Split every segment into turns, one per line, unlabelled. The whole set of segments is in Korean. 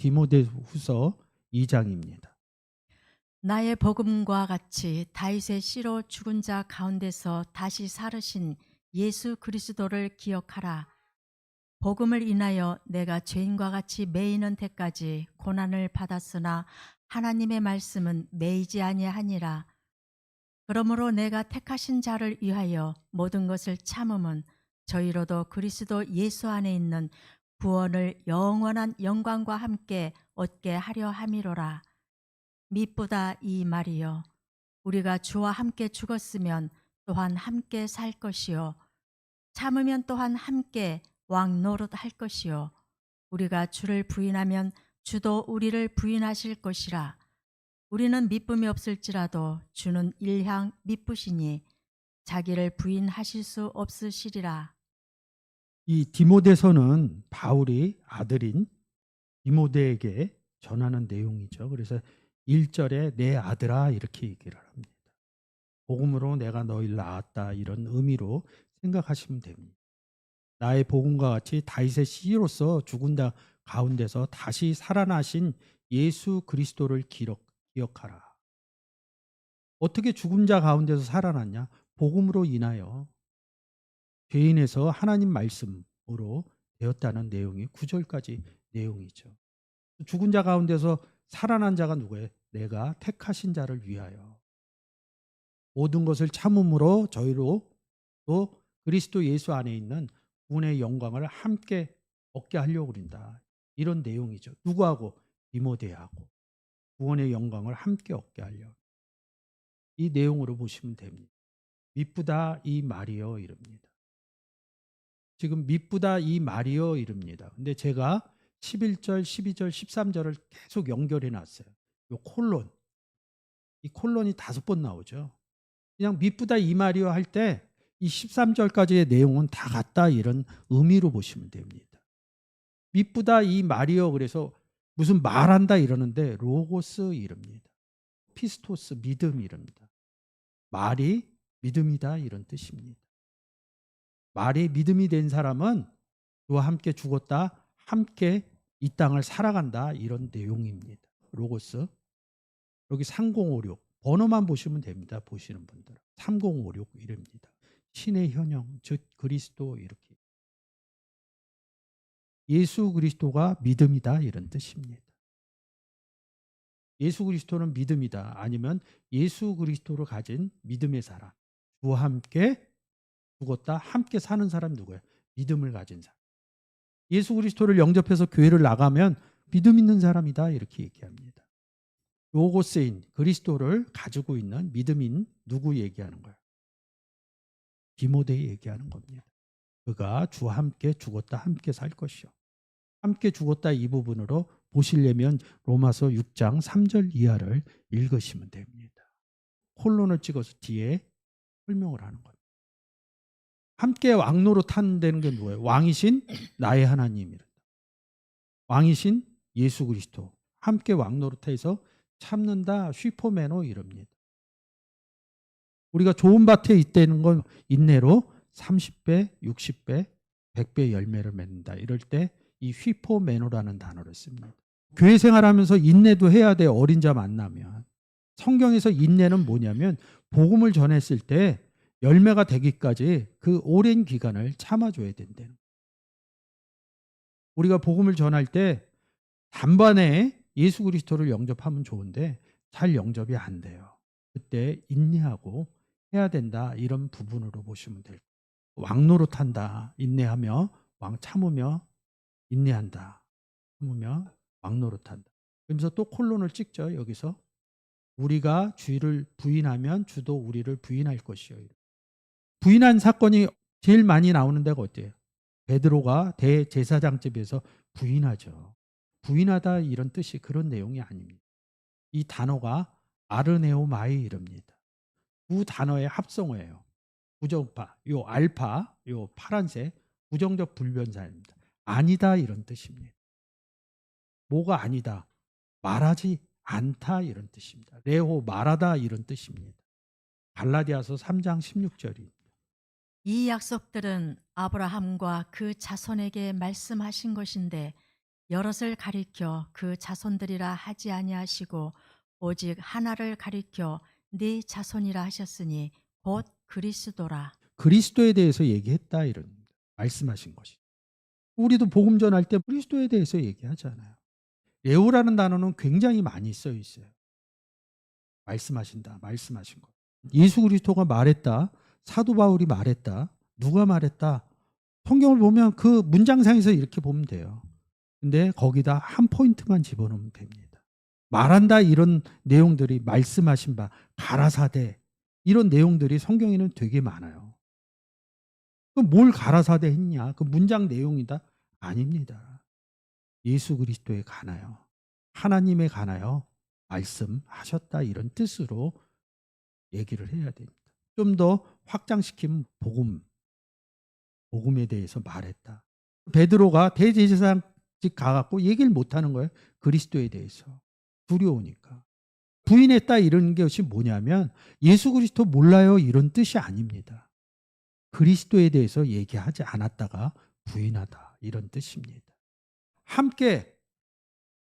디모데후서 2장입니다.
나의 복음과 같이 다윗의 씨로 죽은 자 가운데서 다시 살으신 예수 그리스도를 기억하라. 복음을 인하여 내가 죄인과 같이 매이는 데까지 고난을 받았으나 하나님의 말씀은 매이지 아니하니라. 그러므로 내가 택하신 자를 위하여 모든 것을 참음은 저희로도 그리스도 예수 안에 있는 구원을 영원한 영광과 함께 얻게 하려 함이로라. 미쁘다 이 말이요, 우리가 주와 함께 죽었으면 또한 함께 살 것이요, 참으면 또한 함께 왕 노릇할 것이요, 우리가 주를 부인하면 주도 우리를 부인하실 것이라. 우리는 미쁨이 없을지라도 주는 일향 미쁘시니 자기를 부인하실 수 없으시리라.
이 디모데서는 바울이 아들인 디모데에게 전하는 내용이죠. 그래서 1절에 내 아들아 이렇게 얘기를 합니다. 복음으로 내가 너희를 낳았다 이런 의미로 생각하시면 됩니다. 나의 복음과 같이 다윗의 씨로서 죽은 자 가운데서 다시 살아나신 예수 그리스도를 기억하라. 어떻게 죽은 자 가운데서 살아났냐? 복음으로 인하여 죄인에서 하나님 말씀으로 되었다는 내용이 9절까지 내용이죠. 죽은 자 가운데서 살아난 자가 누구예요? 내가 택하신 자를 위하여 모든 것을 참음으로 저희로 또 그리스도 예수 안에 있는 구원의 영광을 함께 얻게 하려고 그런다. 이런 내용이죠. 누구하고? 디모데하고 구원의 영광을 함께 얻게 하려. 이 내용으로 보시면 됩니다. 미쁘다 이 말이여 이릅니다. 지금 미쁘다 이 말이여 이릅니다. 근데 제가 11절, 12절, 13절을 계속 연결해 놨어요. 요 콜론. 이 콜론이 5번 나오죠. 그냥 미쁘다 이 말이여 할 때 이 13절까지의 내용은 다 같다 이런 의미로 보시면 됩니다. 미쁘다 이 말이여 그래서 무슨 말한다 이러는데 로고스 이릅니다. 피스토스 믿음 이릅니다. 말이 믿음이다 이런 뜻입니다. 말이 믿음이 된 사람은 그와 함께 죽었다 함께 이 땅을 살아간다 이런 내용입니다. 로고스. 여기 3056 번호만 보시면 됩니다. 보시는 분들은 3056 이릅니다. 신의 현형 즉 그리스도 이렇게 예수 그리스도가 믿음이다 이런 뜻입니다. 예수 그리스도는 믿음이다 아니면 예수 그리스도를 가진 믿음의 사람 주와 함께 죽었다 함께 사는 사람 누구예요? 믿음을 가진 사람. 예수 그리스도를 영접해서 교회를 나가면 믿음 있는 사람이다 이렇게 얘기합니다. 로고스인 그리스도를 가지고 있는 믿음인 누구 얘기하는 거예요? 디모데 얘기하는 겁니다. 그가 주와 함께 죽었다 함께 살 것이요. 함께 죽었다 이 부분으로 보시려면 로마서 6장 3절 이하를 읽으시면 됩니다. 콜론을 찍어서 뒤에 설명을 하는 겁니다. 함께 왕노로 탄다는 게 뭐예요? 왕이신 나의 하나님이란다. 왕이신 예수 그리스도 함께 왕노릇해서 참는다 슈퍼매노 이럽니다. 우리가 좋은 밭에 있다는 건 인내로 30배, 60배, 100배 열매를 맺는다. 이럴 때 이 휘포매노라는 단어를 씁니다. 교회 생활하면서 인내도 해야 돼. 어린 자 만나면. 성경에서 인내는 뭐냐면 복음을 전했을 때 열매가 되기까지 그 오랜 기간을 참아줘야 된다는 거예요. 우리가 복음을 전할 때 단번에 예수 그리스도를 영접하면 좋은데 잘 영접이 안 돼요. 그때 인내하고 해야 된다. 이런 부분으로 보시면 돼요. 왕노릇한다. 인내하며 왕 참으며 인내한다. 참으며 왕노릇한다. 그러면서 또 콜론을 찍죠. 여기서 우리가 주를 부인하면 주도 우리를 부인할 것이요. 부인한 사건이 제일 많이 나오는 데가 어때요? 베드로가 대제사장집에서 부인하죠. 부인하다 이런 뜻이 그런 내용이 아닙니다. 이 단어가 아르네오마이 이럽니다. 두 단어의 합성어예요. 부정파, 요 알파, 요 파란색 부정적 불변사입니다. 아니다 이런 뜻입니다. 뭐가 아니다? 말하지 않다 이런 뜻입니다. 레호 말하다 이런 뜻입니다. 갈라디아서 3장 16절입니다.
이 약속들은 아브라함과 그 자손에게 말씀하신 것인데 여럿을 가리켜 그 자손들이라 하지 아니하시고 오직 하나를 가리켜 네 자손이라 하셨으니 곧 그리스도라.
그리스도에 대해서 얘기했다 이런 말씀하신 것이. 우리도 복음 전할 때 그리스도에 대해서 얘기하잖아요. 레오라는 단어는 굉장히 많이 써 있어요. 말씀하신다, 말씀하신 것. 예수 그리스도가 말했다. 사도 바울이 말했다. 누가 말했다. 성경을 보면 그 문장상에서 이렇게 보면 돼요. 근데 거기다 한 포인트만 집어넣으면 됩니다. 말한다 이런 내용들이 말씀하신 바, 가라사대 이런 내용들이 성경에는 되게 많아요. 그럼 뭘 가라사대 했냐? 그 문장 내용이다? 아닙니다. 예수 그리스도에 관하여, 하나님에 관하여 말씀하셨다 이런 뜻으로 얘기를 해야 됩니다. 좀 더 확장시키면 복음에 대해서 말했다. 베드로가 대제사장직 가갖고 얘기를 못하는 거예요. 그리스도에 대해서. 두려우니까. 부인했다 이런 것이 뭐냐면 예수 그리스도 몰라요 이런 뜻이 아닙니다. 그리스도에 대해서 얘기하지 않았다가 부인하다 이런 뜻입니다. 함께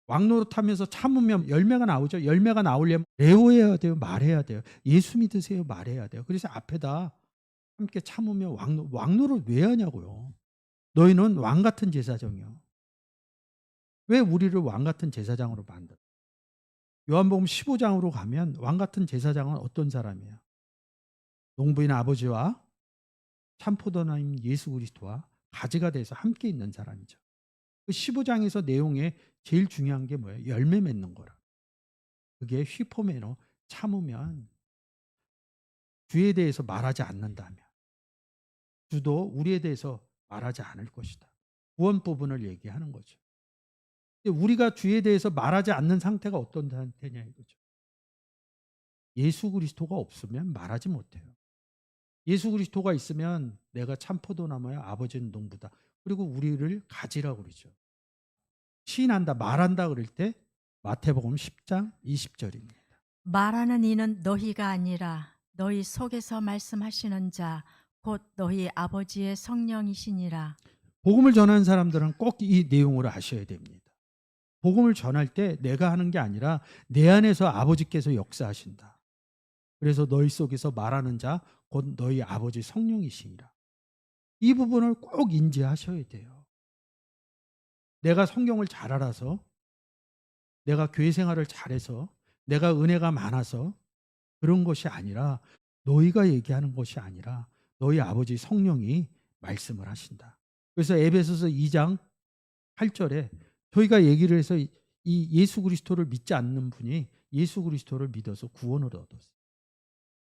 왕노릇하면서 참으면 열매가 나오죠. 열매가 나오려면 레오해야 돼요. 말해야 돼요. 예수 믿으세요. 말해야 돼요. 그래서 앞에다 함께 참으며 왕노릇 왜 하냐고요. 너희는 왕 같은 제사장이요. 왜 우리를 왕 같은 제사장으로 만들어? 요한복음 15장으로 가면 왕 같은 제사장은 어떤 사람이에요? 농부인 아버지와 참포도나인 예수 그리스도와 가지가 돼서 함께 있는 사람이죠. 그 15장에서 내용에 제일 중요한 게 뭐예요? 열매 맺는 거라. 그게 휘포메노 참으면 주에 대해서 말하지 않는다면 주도 우리에 대해서 말하지 않을 것이다. 구원 부분을 얘기하는 거죠. 근데 우리가 주에 대해서 말하지 않는 상태가 어떤 상태냐 이거죠. 예수 그리스도가 없으면 말하지 못해요. 예수 그리스도가 있으면 내가 참 포도나무야 아버지는 농부다. 그리고 우리를 가지라고 그러죠. 시인한다 말한다 그럴 때 마태복음 10장 20절입니다.
말하는 이는 너희가 아니라 너희 속에서 말씀하시는 자 곧 너희 아버지의 성령이시니라.
복음을 전하는 사람들은 꼭 이 내용을 아셔야 됩니다. 복음을 전할 때 내가 하는 게 아니라 내 안에서 아버지께서 역사하신다. 그래서 너희 속에서 말하는 자 곧 너희 아버지 성령이시니라. 이 부분을 꼭 인지하셔야 돼요. 내가 성경을 잘 알아서 내가 교회 생활을 잘해서 내가 은혜가 많아서 그런 것이 아니라 너희가 얘기하는 것이 아니라 너희 아버지 성령이 말씀을 하신다. 그래서 에베소서 2장 8절에 저희가 얘기를 해서 이 예수 그리스도를 믿지 않는 분이 예수 그리스도를 믿어서 구원을 얻었어요.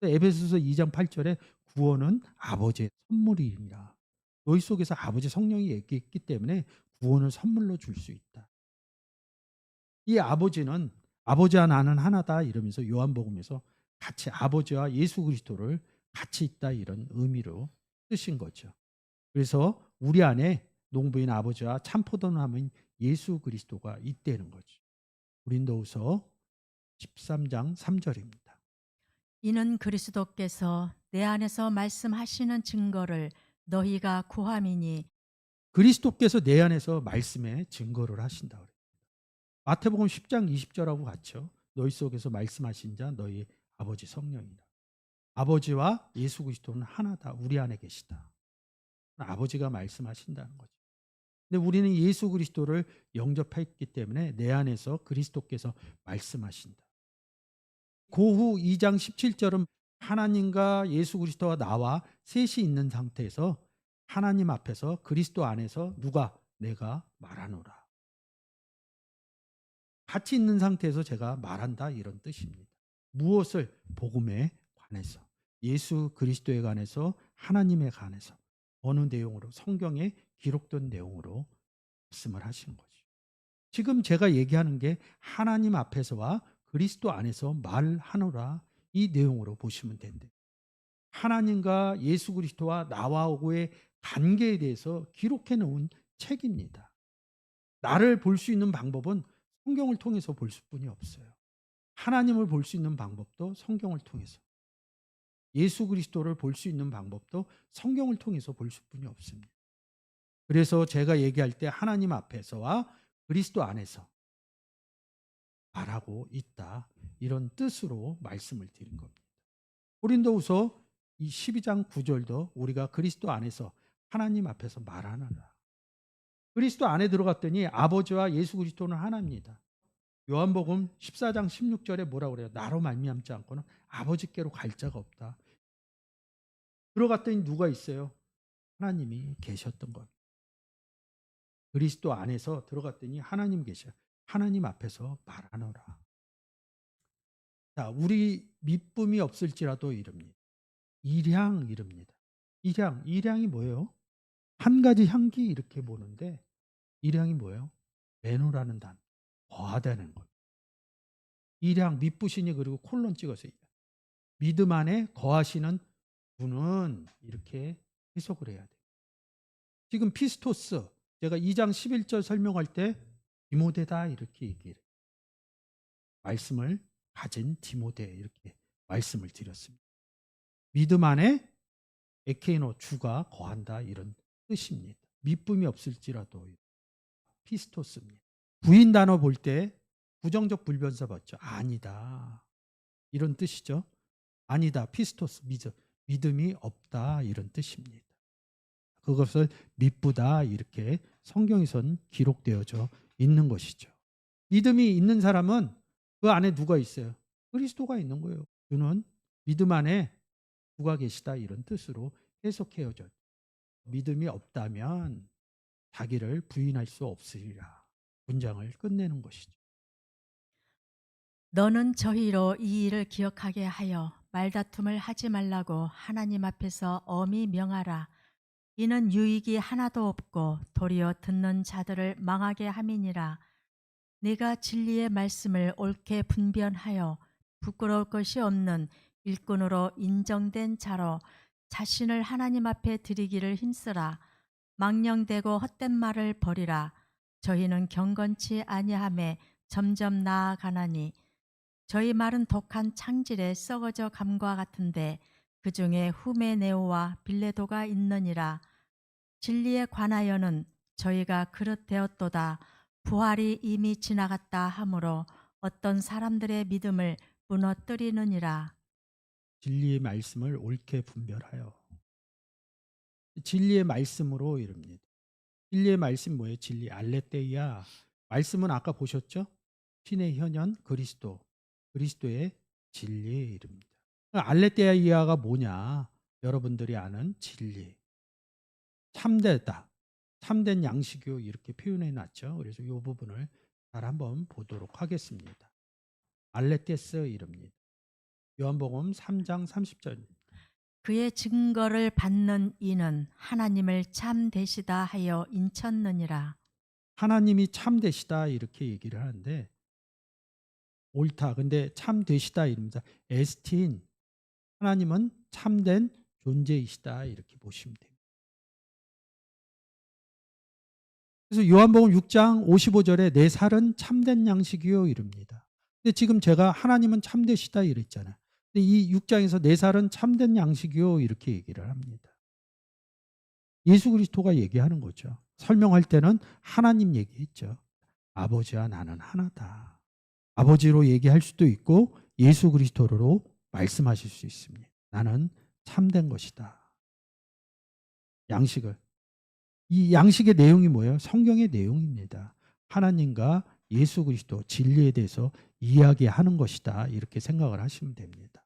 에베소서 2장 8절에 구원은 아버지의 선물이니라. 너희 속에서 아버지 성령이 있기 때문에 구원을 선물로 줄 수 있다. 이 아버지는 아버지와 나는 하나다 이러면서 요한복음에서 같이 아버지와 예수 그리스도를 같이 있다 이런 의미로 쓰신 거죠. 그래서 우리 안에 농부인 아버지와 참포도나무인 예수 그리스도가 있다는 거죠. 고린도후서 13장 3절입니다.
이는 그리스도께서 내 안에서 말씀하시는 증거를 너희가 구함이니.
그리스도께서 내 안에서 말씀에 증거를 하신다 그래요. 마태복음 10장 20절하고 같죠. 너희 속에서 말씀하신 자 너희 아버지 성령이다. 아버지와 예수 그리스도는 하나다. 우리 안에 계시다. 아버지가 말씀하신다는 거죠. 근데 우리는 예수 그리스도를 영접했기 때문에 내 안에서 그리스도께서 말씀하신다. 고후 2장 17절은 하나님과 예수 그리스도와 나와 셋이 있는 상태에서 하나님 앞에서 그리스도 안에서 누가 내가 말하노라. 같이 있는 상태에서 제가 말한다 이런 뜻입니다. 무엇을? 복음에 관해서 예수 그리스도에 관해서 하나님에 관해서 어느 내용으로 성경에 기록된 내용으로 말씀을 하신 거죠. 지금 제가 얘기하는 게 하나님 앞에서와 그리스도 안에서 말하노라 이 내용으로 보시면 된대. 하나님과 예수 그리스도와 나와의 관계에 대해서 기록해 놓은 책입니다. 나를 볼 수 있는 방법은 성경을 통해서 볼 수뿐이 없어요. 하나님을 볼 수 있는 방법도 성경을 통해서. 예수 그리스도를 볼 수 있는 방법도 성경을 통해서 볼 수뿐이 없습니다. 그래서 제가 얘기할 때 하나님 앞에서와 그리스도 안에서 말하고 있다. 이런 뜻으로 말씀을 드린 겁니다. 고린도후서 이 12장 9절도 우리가 그리스도 안에서 하나님 앞에서 말하느라. 그리스도 안에 들어갔더니 아버지와 예수 그리스도는 하나입니다. 요한복음 14장 16절에 뭐라고 그래요? 나로 말미암지 않고는 아버지께로 갈 자가 없다. 들어갔더니 누가 있어요? 하나님이 계셨던 것. 그리스도 안에서 들어갔더니 하나님 계셔. 하나님 앞에서 말하노라. 자, 우리 믿음이 없을지라도 이릅니다. 일향 이릅니다. 일향이 뭐예요? 한 가지 향기 이렇게 보는데 일향이 뭐예요? 매노라는 단어. 거하다는 것. 일향 밑부신이 그리고 콜론 찍어서 믿음 안에 거하시는 분은 이렇게 해석을 해야 돼요. 지금 피스토스 제가 2장 11절 설명할 때 디모데다 이렇게 얘기를 말씀을 가진 디모데 이렇게 말씀을 드렸습니다. 믿음 안에 에케이노 주가 거한다 이런 뜻입니다. 믿음이 없을지라도 피스토스입니다. 부인 단어 볼 때 부정적 불변사 봤죠. 아니다 이런 뜻이죠. 아니다 피스토스 믿음이 없다 이런 뜻입니다. 그것을 믿부다 이렇게 성경에선 기록되어져 있는 것이죠. 믿음이 있는 사람은 그 안에 누가 있어요? 그리스도가 있는 거예요. 그는 믿음 안에 누가 계시다 이런 뜻으로 해석해야죠. 믿음이 없다면 자기를 부인할 수 없으리라. 문장을 끝내는 것이죠.
너는 저희로 이 일을 기억하게 하여 말다툼을 하지 말라고 하나님 앞에서 엄히 명하라. 이는 유익이 하나도 없고 도리어 듣는 자들을 망하게 함이니라. 네가 진리의 말씀을 옳게 분별하여 부끄러울 것이 없는 일꾼으로 인정된 자로 자신을 하나님 앞에 드리기를 힘쓰라. 망령되고 헛된 말을 버리라. 저희는 경건치 아니하매 점점 나아가나니 저희 말은 독한 창질에 썩어져 감과 같은데 그 중에 후메네오와 빌레도가 있느니라. 진리에 관하여는 저희가 그릇되었도다. 부활이 이미 지나갔다 하므로 어떤 사람들의 믿음을 무너뜨리느니라.
진리의 말씀을 옳게 분별하여. 진리의 말씀으로 이릅니다. 진리의 말씀 뭐예요? 진리 알레테이아. 말씀은 아까 보셨죠? 신의 현현 그리스도의 진리의 이름입니다. 알레테이아가 뭐냐? 여러분들이 아는 진리. 참되다. 참된 양식이요 이렇게 표현해 놨죠. 그래서 이 부분을 잘 한번 보도록 하겠습니다. 알레테스 이릅니다. 요한복음 3장 30절.
그의 증거를 받는 이는 하나님을 참 되시다 하여 인쳤느니라.
하나님이 참되시다 이렇게 얘기를 하는데 옳다. 근데 참되시다 이릅니다. 에스틴 하나님은 참된 존재이시다 이렇게 보시면 됩니다. 그래서 요한복음 6장 55절에 내 살은 참된 양식이요 이릅니다. 근데 지금 제가 하나님은 참되시다 이랬잖아요. 근데 이 6장에서 내 살은 참된 양식이요 이렇게 얘기를 합니다. 예수 그리스도가 얘기하는 거죠. 설명할 때는 하나님 얘기했죠. 아버지와 나는 하나다. 아버지로 얘기할 수도 있고 예수 그리스도로 말씀하실 수 있습니다. 나는 참된 것이다. 양식을. 이 양식의 내용이 뭐예요? 성경의 내용입니다. 하나님과 예수 그리스도 진리에 대해서 이야기하는 것이다. 이렇게 생각을 하시면 됩니다.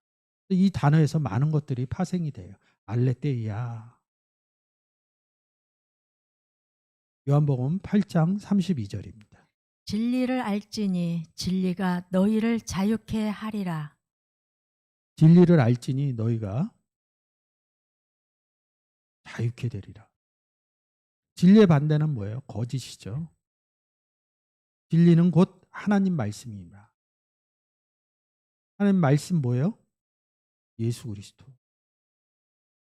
이 단어에서 많은 것들이 파생이 돼요. 알레테이아. 요한복음 8장 32절입니다.
진리를 알지니 진리가 너희를 자유케 하리라.
진리를 알지니 너희가 자유케 되리라. 진리의 반대는 뭐예요? 거짓이죠. 진리는 곧 하나님 말씀입니다. 하나님 말씀 뭐예요? 예수 그리스도.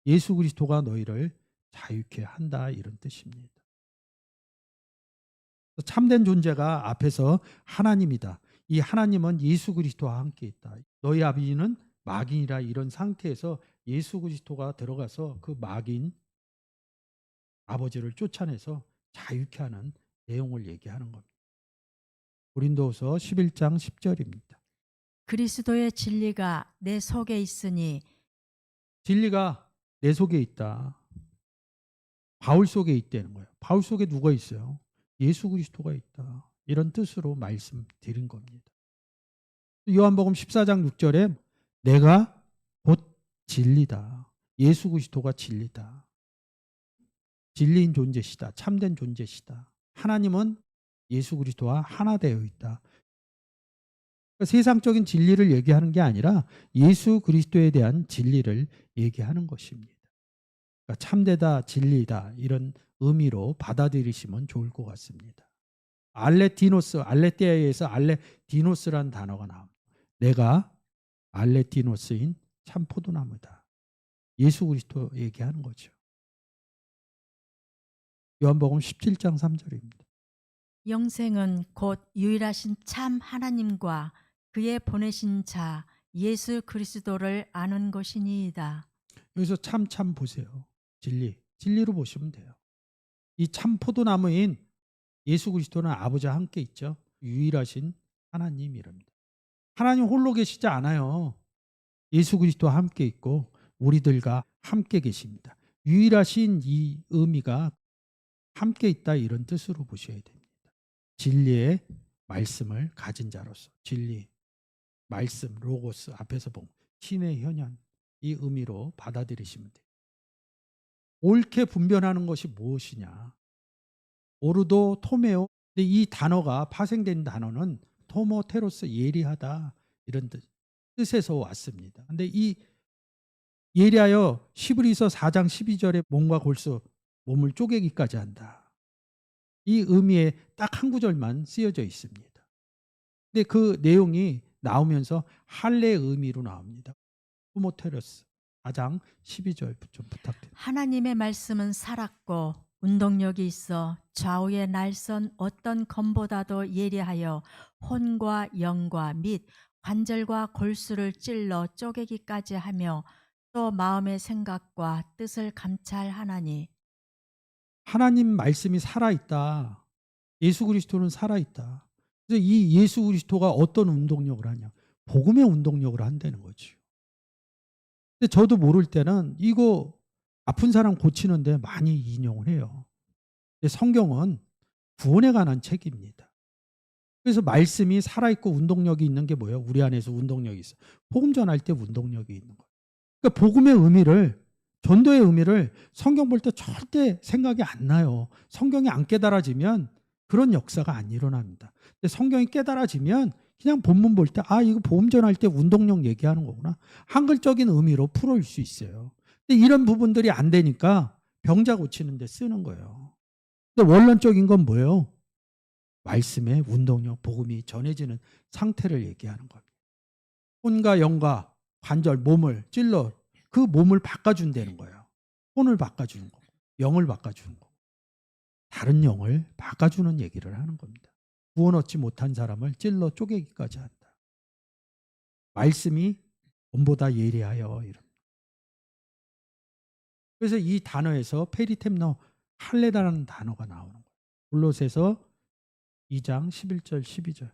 예수 그리스도가 너희를 자유케 한다 이런 뜻입니다. 참된 존재가 앞에서 하나님이다. 이 하나님은 예수 그리스도와 함께 있다. 너희 아버지는 마귀니라 이런 상태에서 예수 그리스도가 들어가서 그 마귀인 아버지를 쫓아내서 자유케 하는 내용을 얘기하는 겁니다. 고린도후서 11장 10절입니다.
그리스도의 진리가 내 속에 있으니
진리가 내 속에 있다. 바울 속에 있다는 거예요. 바울 속에 누가 있어요? 예수 그리스도가 있다. 이런 뜻으로 말씀드린 겁니다. 요한복음 14장 6절에 내가 곧 진리다. 예수 그리스도가 진리다. 진리인 존재시다. 참된 존재시다. 하나님은 예수 그리스도와 하나 되어 있다. 그러니까 세상적인 진리를 얘기하는 게 아니라 예수 그리스도에 대한 진리를 얘기하는 것입니다. 그러니까 참되다, 진리다 이런 의미로 받아들이시면 좋을 것 같습니다. 알레티노스, 알레테아에서 알레디노스라는 단어가 나옵니다. 내가 알레티노스인 참 포도나무다. 예수 그리스도 얘기하는 거죠. 요한복음 17장 3절입니다.
영생은 곧 유일하신 참 하나님과 그의 보내신 자 예수 그리스도를 아는 것이니이다.
여기서 참 보세요. 진리로 보시면 돼요. 이 참 포도나무인 예수 그리스도는 아버지와 함께 있죠. 유일하신 하나님이랍니다. 하나님 홀로 계시지 않아요. 예수 그리스도와 함께 있고 우리들과 함께 계십니다. 유일하신 이 의미가 함께 있다 이런 뜻으로 보셔야 됩니다. 진리의 말씀을 가진 자로서 진리, 말씀, 로고스 앞에서 본 신의 현현 이 의미로 받아들이시면 돼요. 옳게 분별하는 것이 무엇이냐? 오르도 토메오. 근데 이 단어가 파생된 단어는 토모테로스 예리하다 이런 뜻에서 왔습니다. 근데 이 예리하여 시브리서 4장 12절에 몸과 골수 몸을 쪼개기까지 한다. 이 의미에 딱 한 구절만 쓰여져 있습니다. 근데 그 내용이 나오면서 할례의 의미로 나옵니다. 토모테로스 4장 12절 좀 부탁드립니다.
하나님의 말씀은 살았고 운동력이 있어 좌우의 날선 어떤 검보다도 예리하여 혼과 영과 및 관절과 골수를 찔러 쪼개기까지 하며 또 마음의 생각과 뜻을 감찰하나니.
하나님 말씀이 살아있다. 예수 그리스도는 살아있다. 그래서 이 예수 그리스도가 어떤 운동력을 하냐? 복음의 운동력을 한다는 거죠. 근데 저도 모를 때는 이거 아픈 사람 고치는데 많이 인용을 해요. 근데 성경은 구원에 관한 책입니다. 그래서 말씀이 살아있고 운동력이 있는 게 뭐예요? 우리 안에서 운동력이 있어. 복음 전할 때 운동력이 있는 거예요. 그러니까 복음의 의미를, 전도의 의미를 성경 볼 때 절대 생각이 안 나요. 성경이 안 깨달아지면 그런 역사가 안 일어납니다. 근데 성경이 깨달아지면 그냥 본문 볼 때 이거 복음 전할 때 운동력 얘기하는 거구나. 한글적인 의미로 풀어올 수 있어요. 근데 이런 부분들이 안 되니까 병자 고치는 데 쓰는 거예요. 근데 원론적인 건 뭐예요? 말씀의 운동력, 복음이 전해지는 상태를 얘기하는 겁니다. 혼과 영과 관절, 몸을 찔러 그 몸을 바꿔준다는 거예요. 혼을 바꿔주는 거고 영을 바꿔주는 거고 다른 영을 바꿔주는 얘기를 하는 겁니다. 구원 얻지 못한 사람을 찔러 쪼개기까지 한다. 말씀이 본보다 예리하여 이런. 그래서 이 단어에서 페리템너 할례다라는 단어가 나오는 거예요. 골로새서 2장 11절 12절.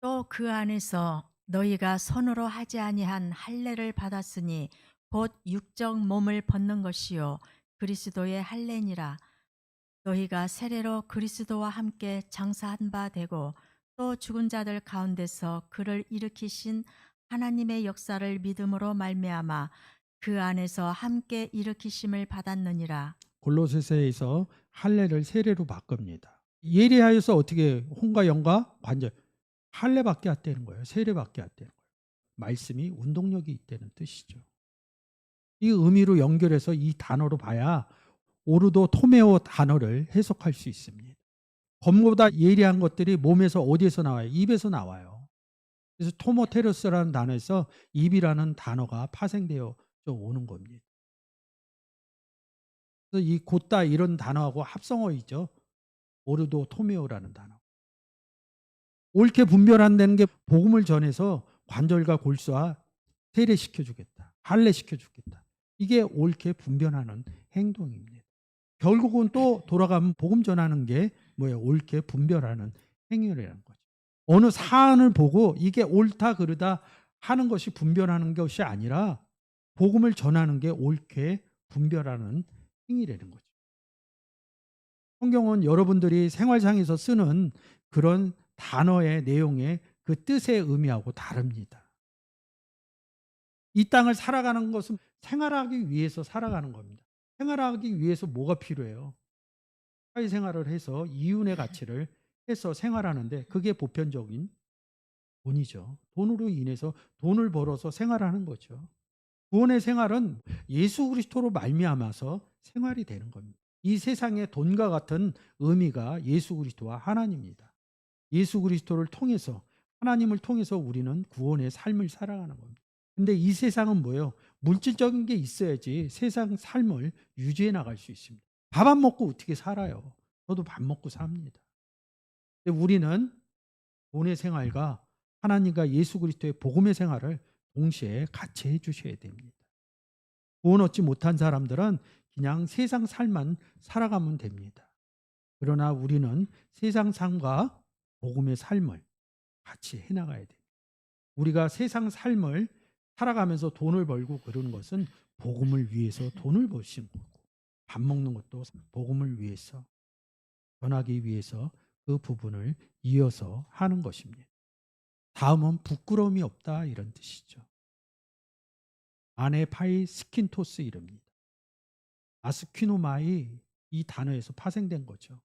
또 그 안에서 너희가 손으로 하지 아니한 할례를 받았으니 곧 육적 몸을 벗는 것이요 그리스도의 할례니라. 너희가 세례로 그리스도와 함께 장사한 바 되고 또 죽은 자들 가운데서 그를 일으키신 하나님의 역사를 믿음으로 말미암아 그 안에서 함께 일으키심을 받았느니라.
골로새서에서 할례를 세례로 바꿉니다. 예리하여서 어떻게 혼과 영과 관절 할례받게 했다는 거예요. 세례받게 했다는 거예요. 말씀이 운동력이 있다는 뜻이죠. 이 의미로 연결해서 이 단어로 봐야 오르도 토메오 단어를 해석할 수 있습니다. 검보다 예리한 것들이 몸에서 어디에서 나와요? 입에서 나와요. 그래서 토모테로스라는 단어에서 입이라는 단어가 파생되어 오는 겁니다. 그래서 이 곧다 이런 단어하고 합성어이죠. 오르도 토메오라는 단어. 옳게 분별한다는 게 복음을 전해서 관절과 골수와 세례시켜주겠다. 할례시켜주겠다. 이게 옳게 분별하는 행동입니다. 결국은 또 돌아가면 복음 전하는 게 뭐예요? 옳게 분별하는 행위라는 거죠. 어느 사안을 보고 이게 옳다 그르다 하는 것이 분별하는 것이 아니라 복음을 전하는 게 옳게 분별하는 행위라는 거죠. 성경은 여러분들이 생활상에서 쓰는 그런 단어의 내용의 그 뜻의 의미하고 다릅니다. 이 땅을 살아가는 것은 생활하기 위해서 살아가는 겁니다. 생활하기 위해서 뭐가 필요해요? 사회생활을 해서 이윤의 가치를 해서 생활하는데 그게 보편적인 돈이죠. 돈으로 인해서 돈을 벌어서 생활하는 거죠. 구원의 생활은 예수 그리스도로 말미암아서 생활이 되는 겁니다. 이 세상의 돈과 같은 의미가 예수 그리스도와 하나님입니다. 예수 그리스도를 통해서 하나님을 통해서 우리는 구원의 삶을 살아가는 겁니다. 근데 이 세상은 뭐예요? 물질적인 게 있어야지 세상 삶을 유지해 나갈 수 있습니다. 밥 안 먹고 어떻게 살아요? 저도 밥 먹고 삽니다. 근데 우리는 돈의 생활과 하나님과 예수 그리스도의 복음의 생활을 동시에 같이 해 주셔야 됩니다. 구원 얻지 못한 사람들은 그냥 세상 삶만 살아가면 됩니다. 그러나 우리는 세상 삶과 복음의 삶을 같이 해나가야 됩니다. 우리가 세상 삶을 살아가면서 돈을 벌고 그러는 것은 복음을 위해서 돈을 버신 거고, 밥 먹는 것도 복음을 위해서 전하기 위해서 그 부분을 이어서 하는 것입니다. 다음은 부끄러움이 없다 이런 뜻이죠. 아네파이 스킨토스 이름입니다. 아스퀴노마이 이 단어에서 파생된 거죠.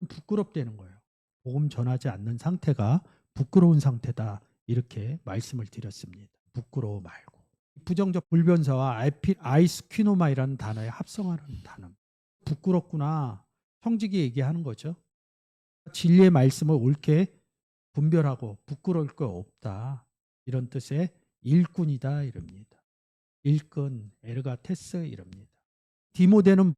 부끄럽다는 거예요. 복음 전하지 않는 상태가 부끄러운 상태다 이렇게 말씀을 드렸습니다. 부끄러워 말고. 부정적 불변사와 아이스퀴노마이라는 단어에 합성하는 단어. 부끄럽구나. 성직이 얘기하는 거죠. 진리의 말씀을 옳게 분별하고 부끄러울 거 없다. 이런 뜻의 일꾼이다 이럽니다. 일꾼, 에르가테스 이럽니다. 디모데는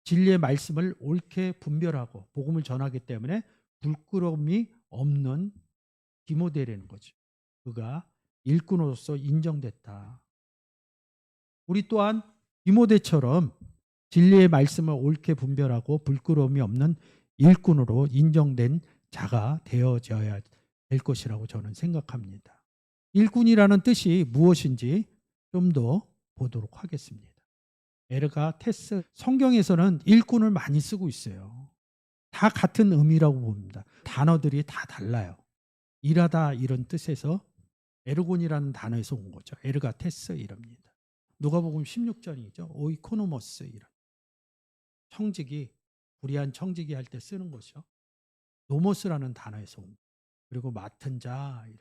진리의 말씀을 옳게 분별하고 복음을 전하기 때문에 부끄러움이 없는 디모데라는 거죠. 그가 일꾼으로서 인정됐다. 우리 또한 디모데처럼 진리의 말씀을 옳게 분별하고 부끄러움이 없는 일꾼으로 인정된 자가 되어져야 될 것이라고 저는 생각합니다. 일꾼이라는 뜻이 무엇인지 좀 더 보도록 하겠습니다. 에르가테스 성경에서는 일꾼을 많이 쓰고 있어요. 다 같은 의미라고 봅니다. 단어들이 다 달라요. 일하다 이런 뜻에서 에르곤이라는 단어에서 온 거죠. 에르가테스 이럽니다. 누가복음 16장이죠. 오이코노모스 이런 청지기 불의한 청지기 할 때 쓰는 것이죠. 노모스라는 단어에서 온. 그리고 맡은 자 이런.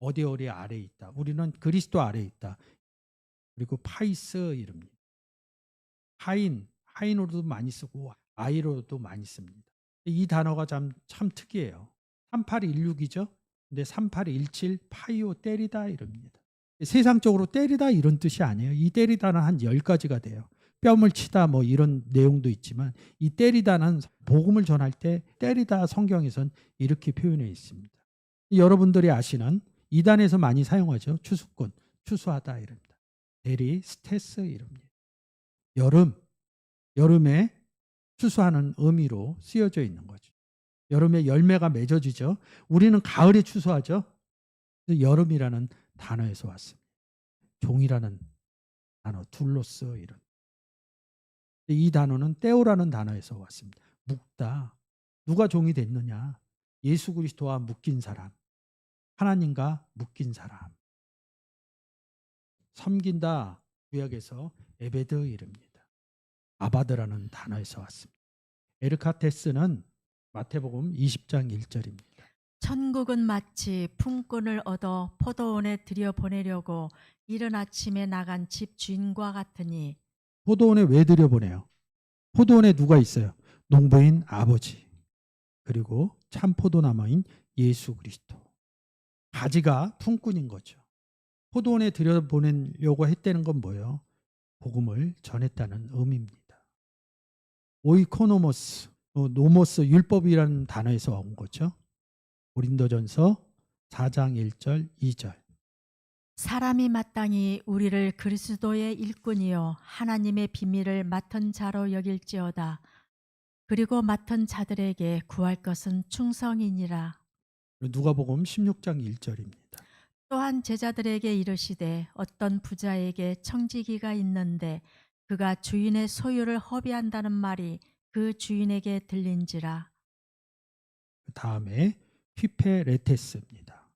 어디 아래 있다. 우리는 그리스도 아래 있다. 그리고 파이스 이럽니다. 하인으로도 많이 쓰고 아이로도 많이 씁니다. 이 단어가 참 특이해요. 3816이죠. 근데 3817 파이오 때리다 이럽니다. 세상적으로 때리다 이런 뜻이 아니에요. 이 때리다는 한 10가지가 돼요. 뺨을 치다 뭐 이런 내용도 있지만 이 때리다는 복음을 전할 때 때리다 성경에선 이렇게 표현해 있습니다. 여러분들이 아시는 이단에서 많이 사용하죠. 추수꾼, 추수하다 이럽니다. 대리, 스테스 이럽니다. 여름에 추수하는 의미로 쓰여져 있는 거죠. 여름에 열매가 맺어지죠. 우리는 가을에 추수하죠. 여름이라는 단어에서 왔습니다. 종이라는 단어, 둘로스 이런. 이 단어는 떼오라는 단어에서 왔습니다. 묶다. 누가 종이 됐느냐? 예수 그리스도와 묶인 사람. 하나님과 묶인 사람. 섬긴다. 구약에서 에베드 이릅니다. 아바드라는 단어에서 왔습니다. 에르카테스는 마태복음 20장 1절입니다.
천국은 마치 품꾼을 얻어 포도원에 들여보내려고 이른 아침에 나간 집 주인과 같으니.
포도원에 왜 들여보내요? 포도원에 누가 있어요? 농부인 아버지. 그리고 참 포도나무인 예수 그리스도. 가지가 품꾼인 거죠. 포도원에 들여보내려고 했다는 건 뭐예요? 복음을 전했다는 의미입니다. 오이코노모스, 노모스 율법이라는 단어에서 온 거죠. 고린도전서 4장 1절 2절.
사람이 마땅히 우리를 그리스도의 일꾼이요 하나님의 비밀을 맡은 자로 여길지어다. 그리고 맡은 자들에게 구할 것은 충성이니라.
누가복음 16장 1절입니다.
또한 제자들에게 이르시되 어떤 부자에게 청지기가 있는데 그가 주인의 소유를 허비한다는 말이 그 주인에게 들린지라.
그 다음에 휘페레테스입니다.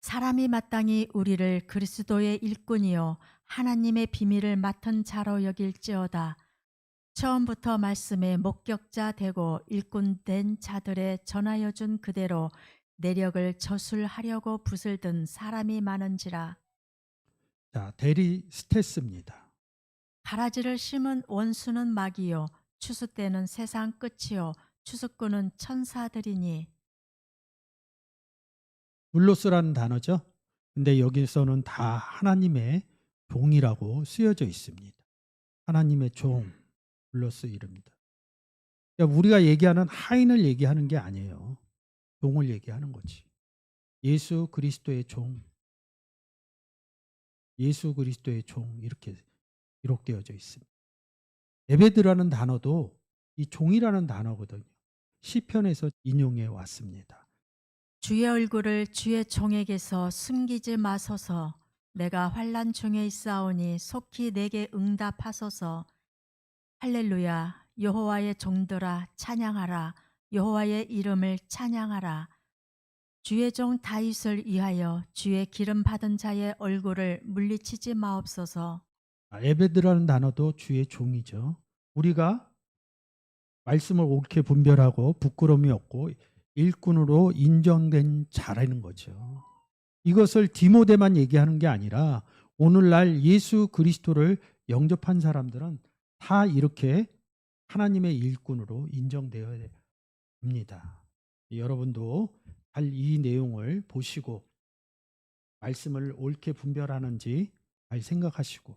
사람이 마땅히 우리를 그리스도의 일꾼이요 하나님의 비밀을 맡은 자로 여길지어다. 처음부터 말씀의 목격자 되고 일꾼 된 자들의 전하여 준 그대로 내력을 저술하려고 붓을 든 사람이 많은지라.
자, 데리스테스입니다.
가라지를 심은 원수는 마귀요 추수 때는 세상 끝이요 추수꾼은 천사들이니.
눌로스라는 단어죠. 근데 여기서는 다 하나님의 종이라고 쓰여져 있습니다. 하나님의 종, 눌로스 이름입니다. 그러니까 우리가 얘기하는 하인을 얘기하는 게 아니에요. 종을 얘기하는 거지. 예수 그리스도의 종, 예수 그리스도의 종 이렇게 기록되어져 있습니다. 에베드라는 단어도 이 종이라는 단어거든요. 시편에서 인용해 왔습니다.
주의 얼굴을 주의 종에게서 숨기지 마소서. 내가 환난 중에 있사오니 속히 내게 응답하소서. 할렐루야. 여호와의 종들아 찬양하라. 여호와의 이름을 찬양하라. 주의 종 다윗을 위하여 주의 기름 받은 자의 얼굴을 물리치지 마옵소서.
에베드라는 단어도 주의 종이죠. 우리가 말씀을 옳게 분별하고 부끄러움이 없고 일꾼으로 인정된 자라는 거죠. 이것을 디모데만 얘기하는 게 아니라 오늘날 예수 그리스도를 영접한 사람들은 다 이렇게 하나님의 일꾼으로 인정되어야 합니다. 여러분도 잘 이 내용을 보시고 말씀을 옳게 분별하는지 잘 생각하시고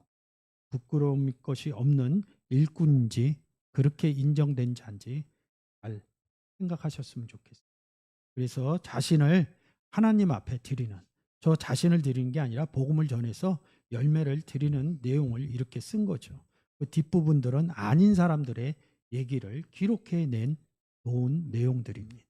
부끄러울 것이 없는 일꾼인지 그렇게 인정된 자인지 잘 생각하셨으면 좋겠어요. 그래서 자신을 하나님 앞에 드리는, 저 자신을 드리는 게 아니라 복음을 전해서 열매를 드리는 내용을 이렇게 쓴 거죠. 그 뒷부분들은 아닌 사람들의 얘기를 기록해낸 좋은 내용들입니다.